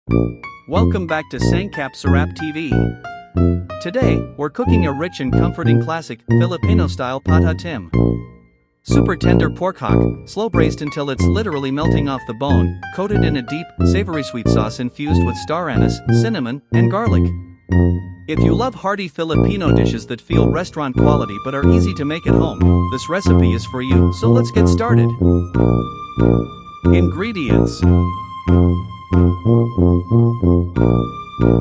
Welcome back to Sangkap Sarap TV. Today, we're cooking a rich and comforting classic, Filipino-style Pata Tim. Super tender pork hock, slow braised until it's literally melting off the bone, coated in a deep, savory-sweet sauce infused with star anise, cinnamon, and garlic. If you love hearty Filipino dishes that feel restaurant quality but are easy to make at home, this recipe is for you, so let's get started. Ingredients: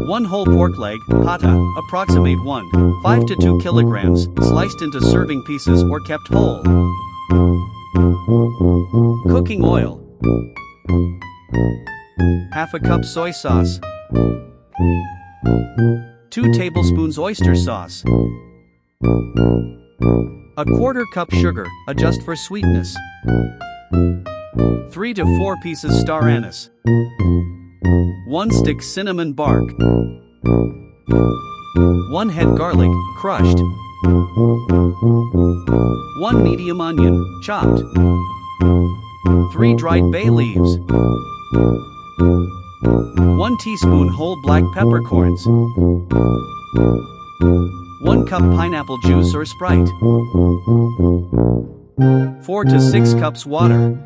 1 whole pork leg, pata, approximate 1.5 to 2 kilograms, sliced into serving pieces or kept whole. Cooking oil, half a cup soy sauce, 2 tablespoons oyster sauce, a quarter cup sugar, adjust for sweetness, 3 to 4 pieces star anise, 1 stick cinnamon bark, 1 head garlic, crushed, 1 medium onion, chopped, 3 dried bay leaves, 1 teaspoon whole black peppercorns, 1 cup pineapple juice or Sprite, 4 to 6 cups water,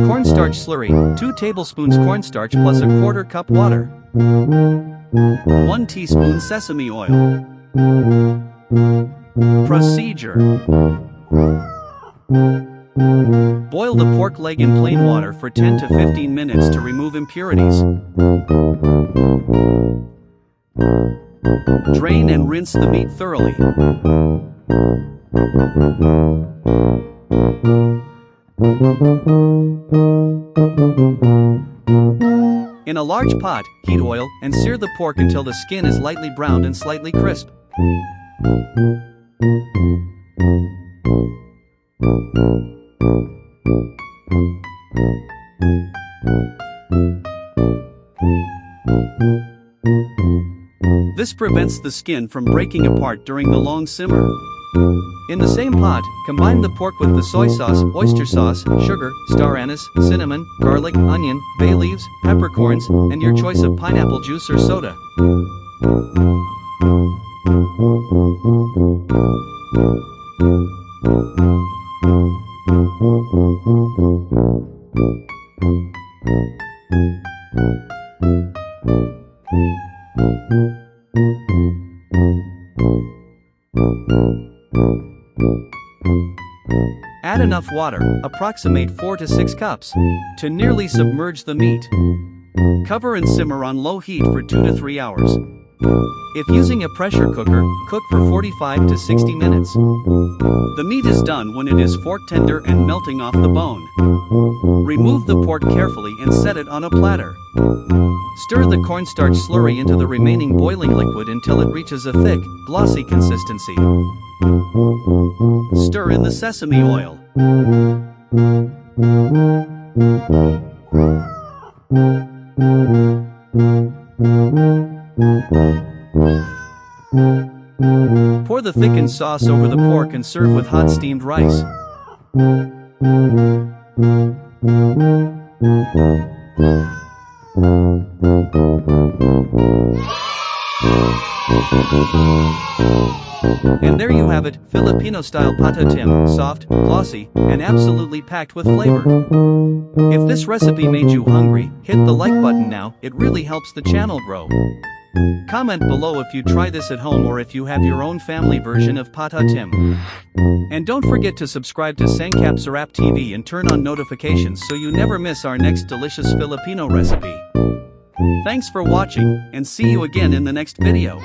cornstarch slurry, 2 tablespoons cornstarch plus a quarter cup water, 1 teaspoon sesame oil. Procedure: boil the pork leg in plain water for 10 to 15 minutes to remove impurities. Drain and rinse the meat thoroughly. In a large pot, heat oil and sear the pork until the skin is lightly browned and slightly crisp. This prevents the skin from breaking apart during the long simmer. In the same pot, combine the pork with the soy sauce, oyster sauce, sugar, star anise, cinnamon, garlic, onion, bay leaves, peppercorns, and your choice of pineapple juice or soda. Add enough water, approximate 4 to 6 cups, to nearly submerge the meat. Cover and simmer on low heat for 2 to 3 hours. If using a pressure cooker, cook for 45 to 60 minutes. The meat is done when it is fork tender and melting off the bone. Remove the pork carefully and set it on a platter. Stir the cornstarch slurry into the remaining boiling liquid until it reaches a thick, glossy consistency. Stir in the sesame oil. Pour the thickened sauce over the pork and serve with hot steamed rice. And there you have it, Filipino-style Pata Tim, soft, glossy, and absolutely packed with flavor. If this recipe made you hungry, hit the like button now, it really helps the channel grow. Comment below if you try this at home or if you have your own family version of Pata Tim. And don't forget to subscribe to Sangkap Sarap TV and turn on notifications so you never miss our next delicious Filipino recipe. Thanks for watching, and see you again in the next video.